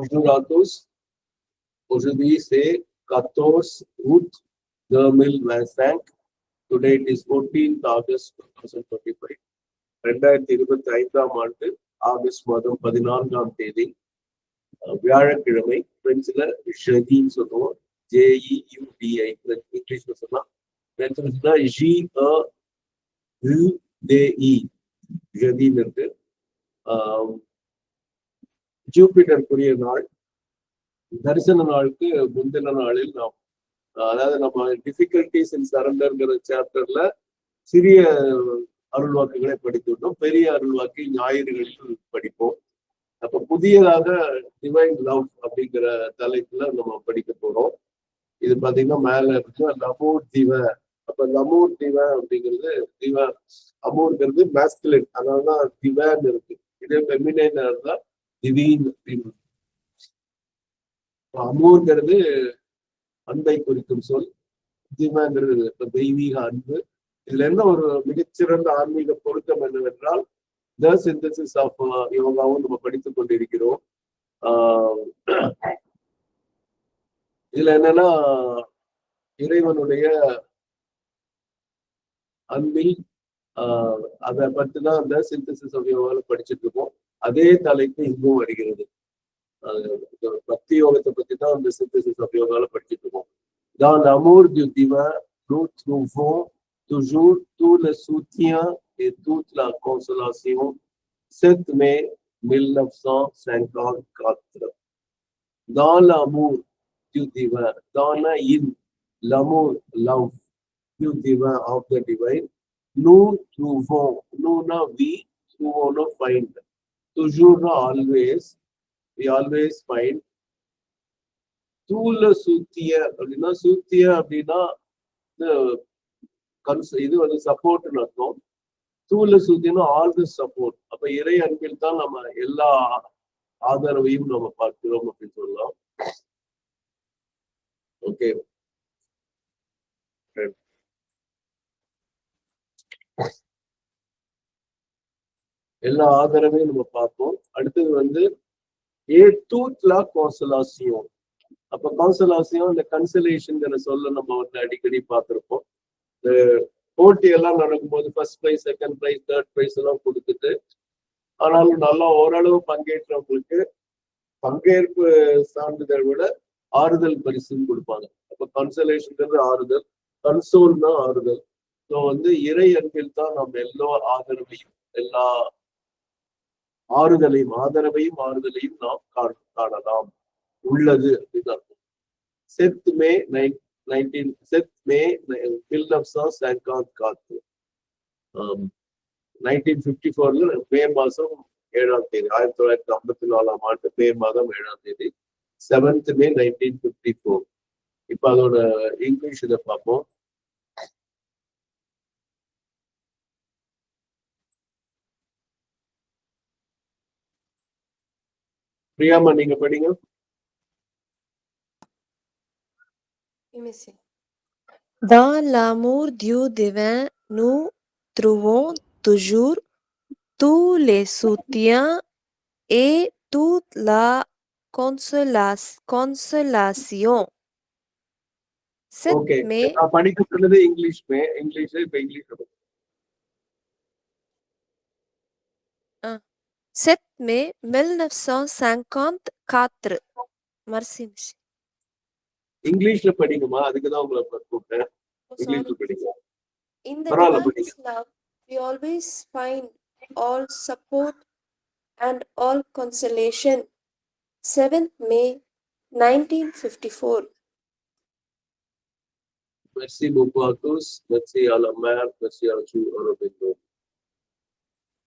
Bonjour à tous. Aujourd'hui, c'est 14 août 2025. Today it is 14th August 2025. 2025 ஆண்டு August மாதம் 14ஆம் தேதி வியாழக்கிழமை. பிரெஞ்சில் ஷெதின்னு சொல்லுவோம். JEUDI. இங்கிலீஷ்ல சொன்னா பிரெஞ்சில் சொன்னா JEUDI ஷெதின்னு இருக்கு. ஜூபிட்டருக்குரிய நாள். தரிசன நாளுக்கு முந்தின நாளில் நாம் அதாவது நம்ம டிஃபிகல்டிஸ் இன் சரண்டர்ங்கிற சாப்டர்ல சிறிய அருள்வாக்குகளை படித்துட்டோம். பெரிய அருள்வாக்கை ஞாயிறுகளில் படிப்போம். அப்ப புதியதாக டிவைன் லவ் அப்படிங்கிற தலைப்புல நம்ம படிக்க போறோம். இது பாத்தீங்கன்னா மேல இருக்கு லமூர் திவ. அப்ப லமூர் திவ அப்படிங்கிறது திவ அமூர்ங்கிறது மேஸ்குலின், அதனாலதான் திவன்னு இருக்கு. இதே ஃபெமினைனா இருந்தா திவீன் அப்படின்னு. அமூர்ங்கிறது அன்பை குறிக்கும் சொல். திவங்கிறது தெய்வீக அன்பு. இதுல என்ன ஒரு மிகச்சிறந்த ஆன்மீக பொருத்தம் என்னவென்றால் த சிந்தசிஸ் ஆஃப் யோகாவும் நம்ம படித்துக் கொண்டிருக்கிறோம். இதுல என்னன்னா இறைவனுடைய அன்பில் அதை பற்றிதான் த சிந்தசிஸ் ஆஃப் யோகாவில் படிச்சுட்டு இருக்கோம். அதே தலைப்பு இங்கும் வருகிறது. பக்தி யோகத்தை பத்தி தான் அந்த சிந்தசிஸ் ஆஃப் யோகால படிச்சுட்டு இருக்கோம். Dans l'amour du divin, nous trouvons toujours tout le soutien et toute la consolation. 7 mai 1954. Dans l'amour du divin, dans l'amour, love du divin, of the divine, nous trouvons, nous we trouvons, no find, toujours, no always, we always find. தூல சூத்திய அப்படின்னா, சூத்திய அப்படின்னா இது வந்து சப்போர்ட்னு அர்த்தம். தூல சூத்தியன்னா all the support. அப்ப இறை அன்பில் தான் நம்ம எல்லா ஆதரவையும் நம்ம பார்க்கிறோம் அப்படின்னு சொல்லலாம். ஓகே, எல்லா ஆதரவையும் நம்ம பார்ப்போம். அடுத்தது வந்து ஏ டூத்லா கான்சலாசியம். அப்ப கான்சலாசியம், இந்த கன்சலேஷன்ங்கிற சொல்ல நம்ம வந்து அடிக்கடி பார்த்திருப்போம். இந்த போட்டி எல்லாம் நடக்கும்போது first prize, second prize, third prize எல்லாம் கொடுத்துட்டு, ஆனாலும் நல்லா ஓரளவு பங்கேற்றவங்களுக்கு பங்கேற்பு சான்றிதழ் விட ஆறுதல் பரிசுன்னு கொடுப்பாங்க. அப்ப கன்சலேஷன்ங்கிறது ஆறுதல், கன்சோல்னா ஆறுதல். ஸோ வந்து இறை அன்பில் தான் நம்ம எல்லா ஆதரவையும், எல்லா ஆறுதலையும், ஆறுதலையும் நாம் காணலாம், உள்ளது அப்படின்னு அர்த்தம். 7 மே 1954 1954 மே மாசம் 7ஆம் தேதி, 1954ஆம் ஆண்டு மே மாதம் 7ஆம் தேதி, 7th May 1954. இப்ப அதோட இங்கிலீஷ் இதை பார்ப்போம். பிரியாமா நீங்க படிங்க. Dans l'amour du divin, nous trouvons toujours tous les soutiens et toute la consolation. Okay, நான் படிக்கிறது இங்கிலீஷ். இப்ப இங்கிலீஷ் 7 mai 1954. Merci. இங்கிலீஷ்ல படிக்குமா? அதுக்குதான் உங்களை கூப்பிட்டேன். இங்கிலீஷ்ல படிங்க. In the divine's love, we always find all support and all consolation. 7th May 1954. Merci beaucoup à tous. Merci à la mère. Merci à vous, Robin.